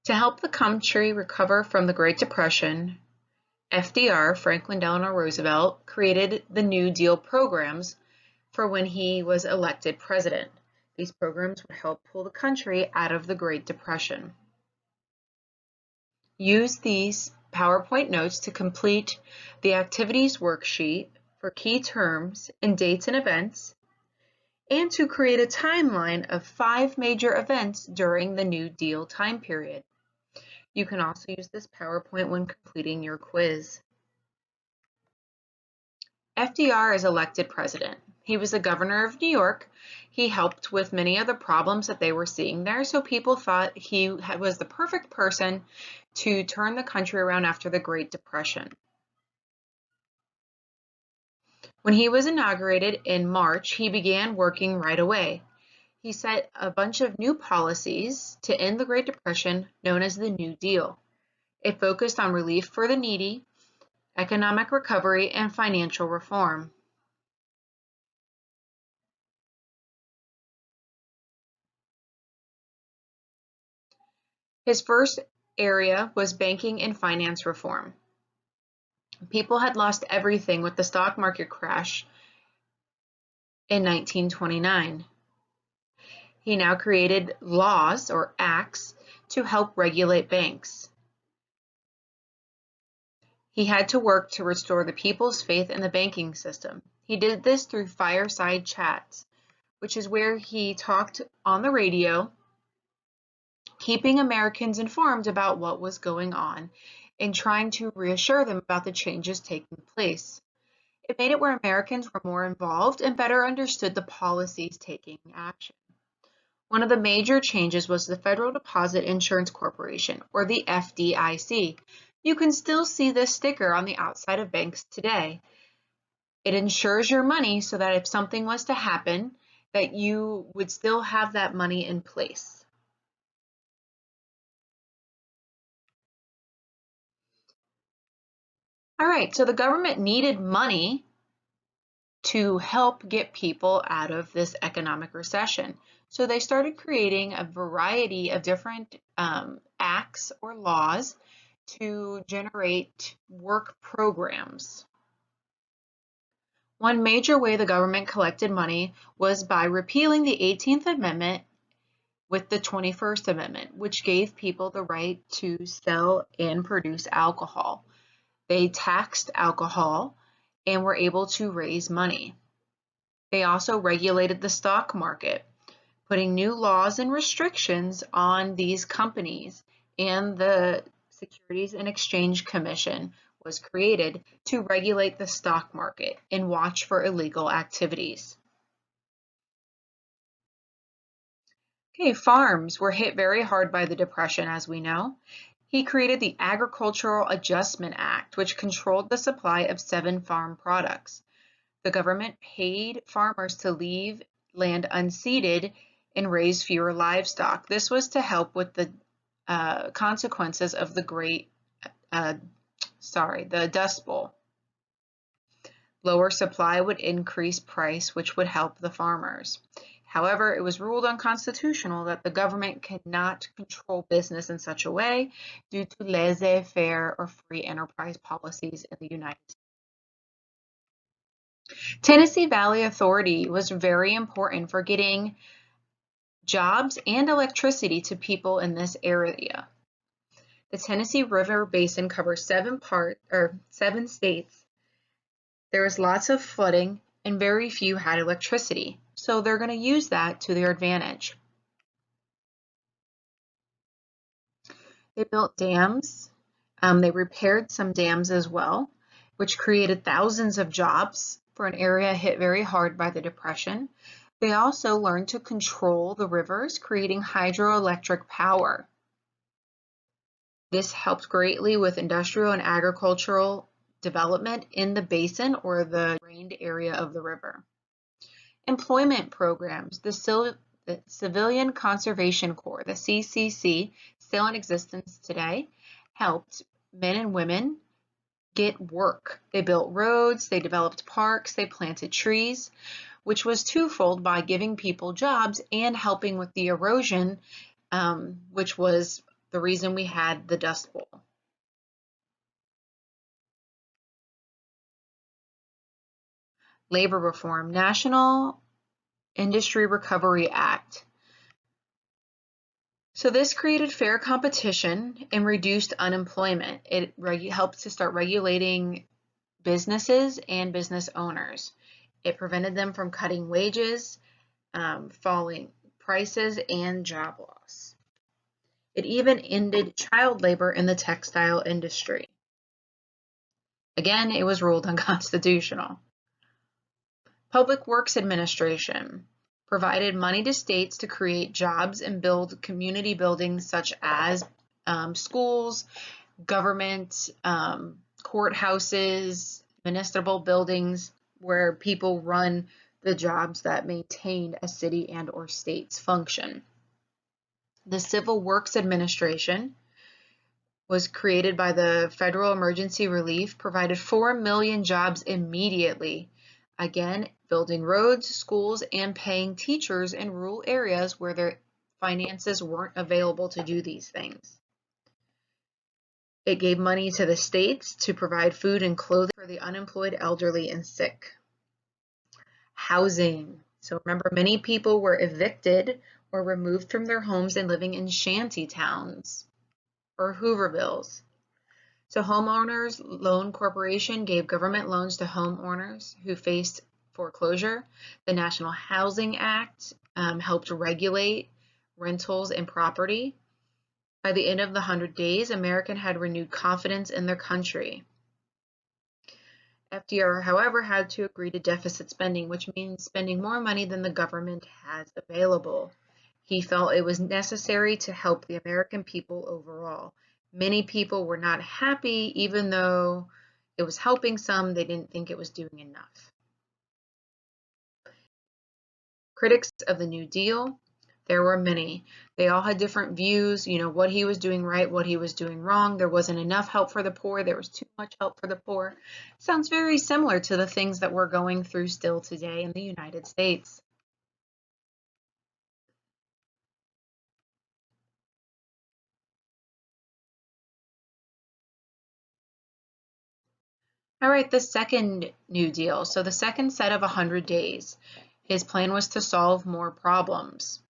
To help the country recover from the Great Depression, FDR, Franklin Delano Roosevelt, created the New Deal programs for when he was elected president. These programs would help pull the country out of the Great Depression. Use these PowerPoint notes to complete the activities worksheet for key terms and dates and events, and to create a timeline of 5 major events during the New Deal time period. You can also use this PowerPoint when completing your quiz. FDR is elected president. He was the governor of New York. He helped with many of the problems that they were seeing there, so people thought he was the perfect person to turn the country around after the Great Depression. When he was inaugurated in March, he began working right away. He set a bunch of new policies to end the Great Depression, known as the New Deal. It focused on relief for the needy, economic recovery, and financial reform. His first area was banking and finance reform. People had lost everything with the stock market crash in 1929. He now created laws or acts to help regulate banks. He had to work to restore the people's faith in the banking system. He did this through fireside chats, which is where he talked on the radio, keeping Americans informed about what was going on and trying to reassure them about the changes taking place. It made it where Americans were more involved and better understood the policies taking action. One of the major changes was the Federal Deposit Insurance Corporation, or the FDIC. You can still see this sticker on the outside of banks today. It insures your money so that if something was to happen, that you would still have that money in place. All right, so the government needed money to help get people out of this economic recession. So they started creating a variety of different acts or laws to generate work programs. One major way the government collected money was by repealing the 18th Amendment with the 21st Amendment, which gave people the right to sell and produce alcohol. They taxed alcohol and were able to raise money. They also regulated the stock market, putting new laws and restrictions on these companies, and the Securities and Exchange Commission was created to regulate the stock market and watch for illegal activities. Okay, farms were hit very hard by the Depression, as we know. He created the Agricultural Adjustment Act, which controlled the supply of 7 farm products. The government paid farmers to leave land unseeded and raise fewer livestock. This was to help with the consequences of the the Dust Bowl. Lower supply would increase price, which would help the farmers. However, it was ruled unconstitutional that the government cannot control business in such a way due to laissez-faire or free enterprise policies in the United States. Tennessee Valley Authority was very important for getting jobs and electricity to people in this area. The Tennessee River Basin covers 7 states. There was lots of flooding and very few had electricity, so they're going to use that to their advantage. They built dams. They repaired some dams as well, which created thousands of jobs for an area hit very hard by the Depression. They also learned to control the rivers, creating hydroelectric power. This helped greatly with industrial and agricultural development in the basin or the drained area of the river. Employment programs, the Civilian Conservation Corps, the CCC, still in existence today, helped men and women get work. They built roads, they developed parks, they planted trees, which was twofold by giving people jobs and helping with the erosion, which was the reason we had the Dust Bowl. Labor reform, National Industry Recovery Act. So this created fair competition and reduced unemployment. It helped to start regulating businesses and business owners. It prevented them from cutting wages, falling prices, and job loss. It even ended child labor in the textile industry. Again, it was ruled unconstitutional. Public Works Administration provided money to states to create jobs and build community buildings such as schools, government, courthouses, municipal buildings where people run the jobs that maintain a city and or state's function. The Civil Works Administration was created by the Federal Emergency Relief, provided 4 million jobs immediately. Again, building roads, schools, and paying teachers in rural areas where their finances weren't available to do these things. It gave money to the states to provide food and clothing for the unemployed, elderly, and sick. Housing. So remember, many people were evicted or removed from their homes and living in shanty towns or Hoovervilles. So Homeowners Loan Corporation gave government loans to homeowners who faced foreclosure. The National Housing Act helped regulate rentals and property. By the end of the 100 days, America had renewed confidence in their country. FDR, however, had to agree to deficit spending, which means spending more money than the government has available. He felt it was necessary to help the American people overall. Many people were not happy, even though it was helping some, they didn't think it was doing enough. Critics of the New Deal, there were many. They all had different views, what he was doing right, what he was doing wrong. There wasn't enough help for the poor. There was too much help for the poor. Sounds very similar to the things that we're going through still today in the United States. All right, the second New Deal. So the second set of 100 days. His plan was to solve more problems.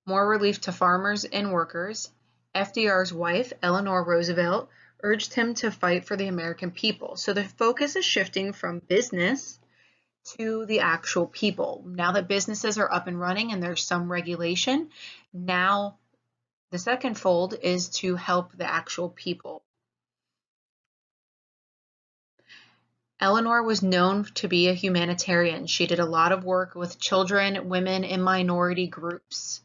More relief to farmers and workers. FDR's wife, Eleanor Roosevelt, urged him to fight for the American people. So the focus is shifting from business to the actual people. Now that businesses are up and running and there's some regulation, now the second fold is to help the actual people. Eleanor was known to be a humanitarian. She did a lot of work with children, women, and minority groups.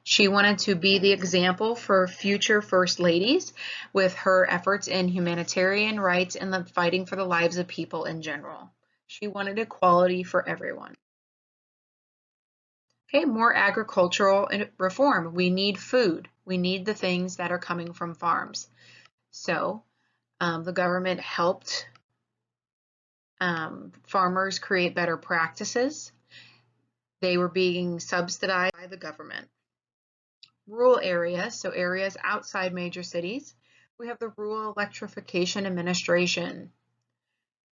She wanted to be the example for future First Ladies with her efforts in humanitarian rights and the fighting for the lives of people in general. She wanted equality for everyone. Okay, more agricultural reform. We need food. We need the things that are coming from farms. So the government helped farmers create better practices. They were being subsidized by the government. Rural areas, so areas outside major cities, we have the Rural Electrification Administration.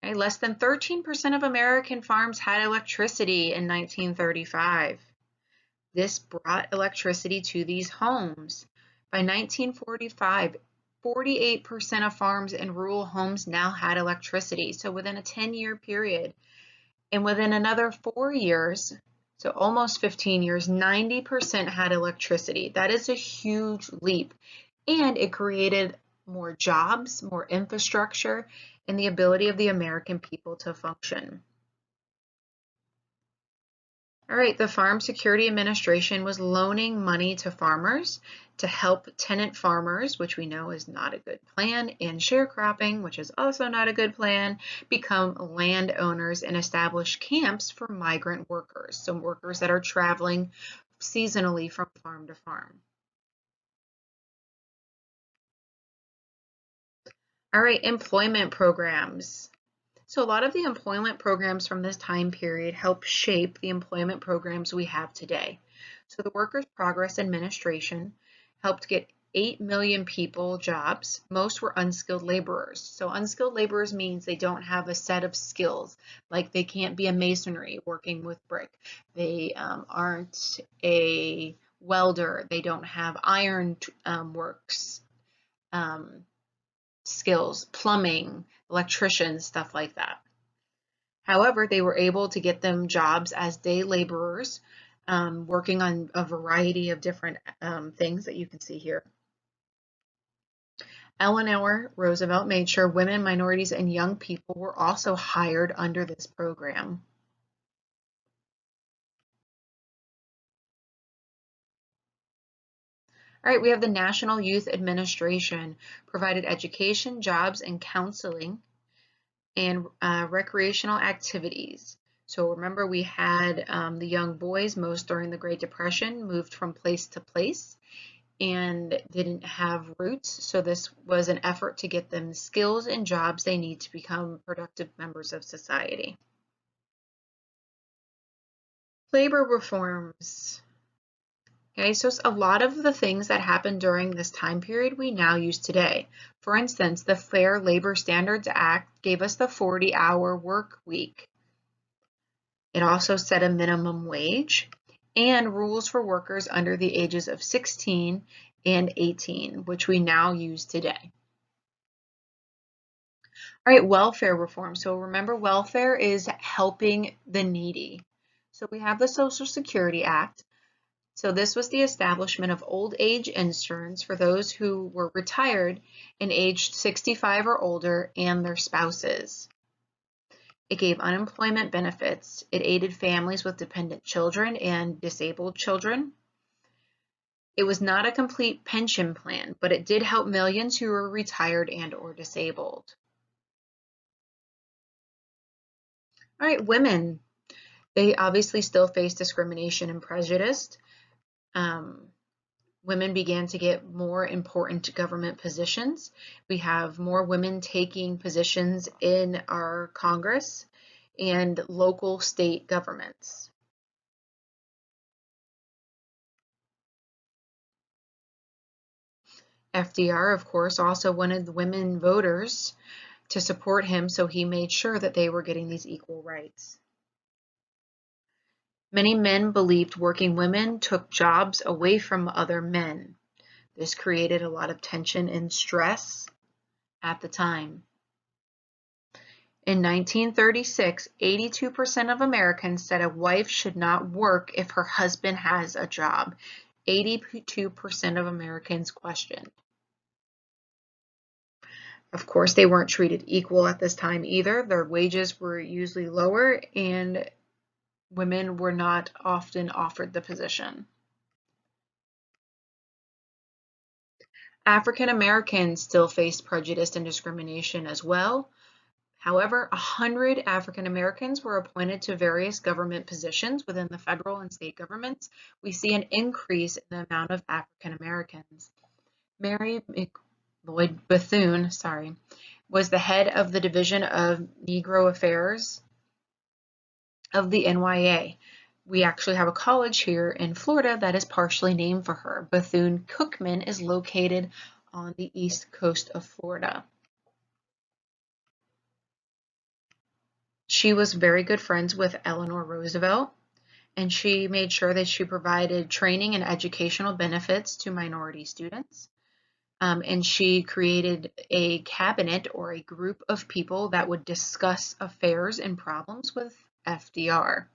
Okay, less than 13% of American farms had electricity in 1935. This brought electricity to these homes. By 1945, 48% of farms and rural homes now had electricity. So within a 10-year period, and within another 4 years, so almost 15 years, 90% had electricity. That is a huge leap. And it created more jobs, more infrastructure, and the ability of the American people to function. All right, the Farm Security Administration was loaning money to farmers to help tenant farmers, which we know is not a good plan, and sharecropping, which is also not a good plan, become landowners and establish camps for migrant workers, so workers that are traveling seasonally from farm to farm. All right, employment programs. So a lot of the employment programs from this time period help shape the employment programs we have today. So the Workers' Progress Administration helped get 8 million people jobs. Most were unskilled laborers. So unskilled laborers means they don't have a set of skills, like they can't be a masonry working with brick. They aren't a welder. They don't have iron works skills, plumbing, electricians, stuff like that. However, they were able to get them jobs as day laborers, working on a variety of different things that you can see here. Eleanor Roosevelt made sure women, minorities, and young people were also hired under this program. All right, we have the National Youth Administration provided education, jobs, and counseling and recreational activities. So remember, we had the young boys, most during the Great Depression, moved from place to place and didn't have roots. So this was an effort to get them skills and jobs they need to become productive members of society. Labor reforms. Okay, so a lot of the things that happened during this time period we now use today. For instance, the Fair Labor Standards Act gave us the 40-hour work week. It also set a minimum wage and rules for workers under the ages of 16 and 18, which we now use today. All right, welfare reform. So remember, welfare is helping the needy. So we have the Social Security Act. So this was the establishment of old age insurance for those who were retired and aged 65 or older and their spouses. It gave unemployment benefits. It aided families with dependent children and disabled children. It was not a complete pension plan, but it did help millions who were retired and or disabled. All right, women. They obviously still face discrimination and prejudice. Women began to get more important government positions. We have more women taking positions in our Congress and local state governments. FDR, of course, also wanted the women voters to support him, so he made sure that they were getting these equal rights. Many men believed working women took jobs away from other men. This created a lot of tension and stress at the time. In 1936, 82% of Americans said a wife should not work if her husband has a job. 82% of Americans questioned. Of course, they weren't treated equal at this time either. Their wages were usually lower and women were not often offered the position. African Americans still faced prejudice and discrimination as well. However, 100 African Americans were appointed to various government positions within the federal and state governments. We see an increase in the amount of African Americans. Mary Lloyd Bethune, was the head of the Division of Negro Affairs of the NYA. We actually have a college here in Florida that is partially named for her. Bethune-Cookman is located on the east coast of Florida. She was very good friends with Eleanor Roosevelt, and she made sure that she provided training and educational benefits to minority students. And she created a cabinet or a group of people that would discuss affairs and problems with FDR.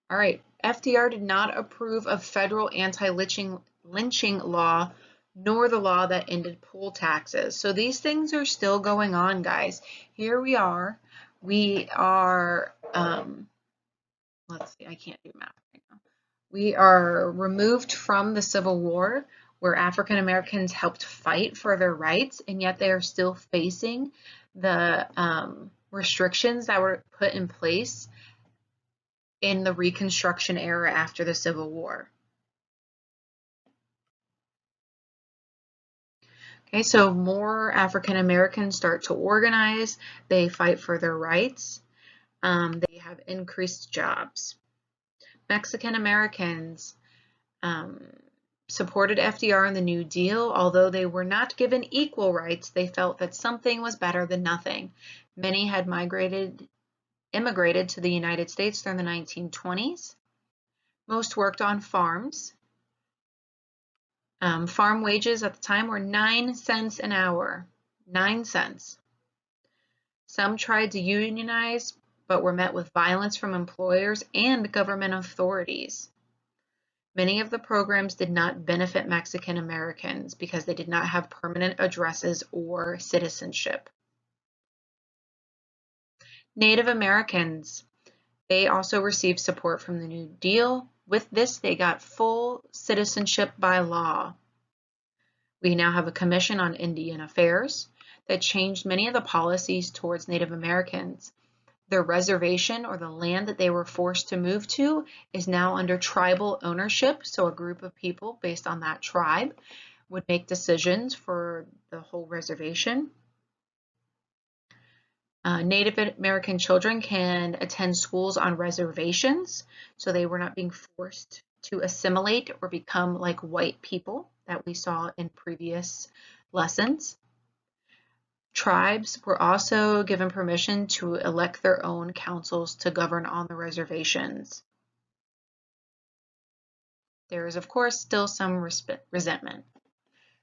All right, FDR did not approve of federal anti-lynching law, nor the law that ended poll taxes. So these things are still going on, guys. Here we are. We are, let's see, I can't do math right now. We are removed from the Civil War, where African Americans helped fight for their rights, and yet they are still facing the restrictions that were put in place in the Reconstruction era after the Civil War. Okay, so more African Americans start to organize, they fight for their rights, they have increased jobs. Mexican Americans supported FDR in the New Deal. Although they were not given equal rights, they felt that something was better than nothing. Many had immigrated to the United States during the 1920s. Most worked on farms. Farm wages at the time were 9 cents an hour. 9 cents. Some tried to unionize, but were met with violence from employers and government authorities. Many of the programs did not benefit Mexican Americans because they did not have permanent addresses or citizenship. Native Americans, they also received support from the New Deal. With this, they got full citizenship by law. We now have a Commission on Indian Affairs that changed many of the policies towards Native Americans. Their reservation, or the land that they were forced to move to, is now under tribal ownership. So a group of people based on that tribe would make decisions for the whole reservation. Native American children can attend schools on reservations, so they were not being forced to assimilate or become like white people that we saw in previous lessons. Tribes were also given permission to elect their own councils to govern on the reservations. There is, of course, still some resentment.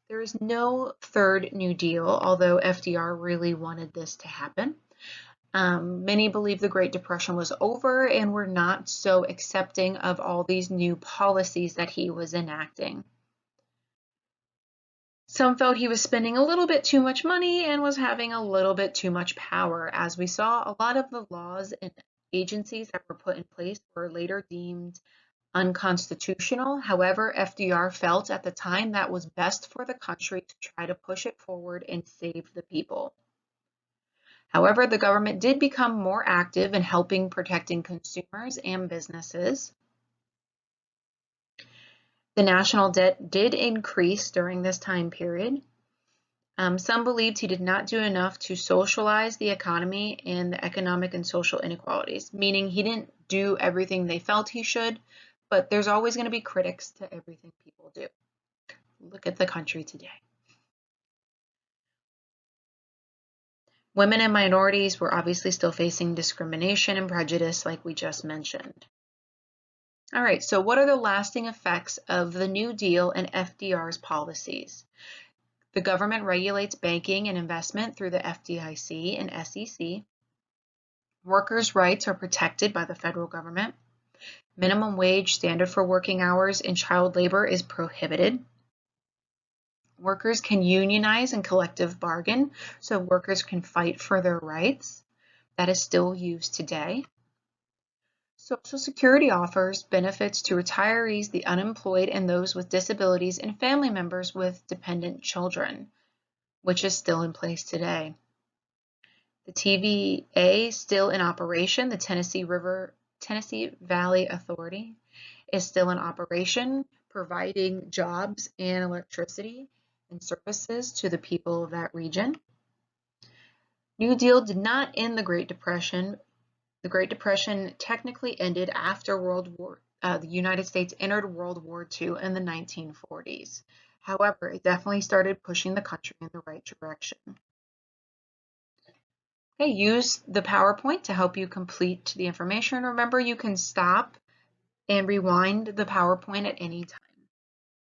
There is no third New Deal, although FDR really wanted this to happen. Many believe the Great Depression was over and were not so accepting of all these new policies that he was enacting. Some felt he was spending a little bit too much money and was having a little bit too much power. As we saw, a lot of the laws and agencies that were put in place were later deemed unconstitutional. However, FDR felt at the time that was best for the country to try to push it forward and save the people. However, the government did become more active in helping protecting consumers and businesses. The national debt did increase during this time period. Some believed he did not do enough to socialize the economy and the economic and social inequalities, meaning he didn't do everything they felt he should, but there's always going to be critics to everything people do. Look at the country today. Women and minorities were obviously still facing discrimination and prejudice like we just mentioned. All right, so what are the lasting effects of the New Deal and FDR's policies? The government regulates banking and investment through the FDIC and SEC. Workers' rights are protected by the federal government. Minimum wage, standard for working hours, and child labor is prohibited. Workers can unionize and collective bargain, so workers can fight for their rights. That is still used today. Social Security offers benefits to retirees, the unemployed, and those with disabilities, and family members with dependent children, which is still in place today. The TVA still in operation. The Tennessee Valley Authority is still in operation, providing jobs and electricity and services to the people of that region. New Deal did not end the Great Depression. The Great Depression technically ended after the United States entered World War II in the 1940s. However, it definitely started pushing the country in the right direction. Okay, use the PowerPoint to help you complete the information. Remember, you can stop and rewind the PowerPoint at any time.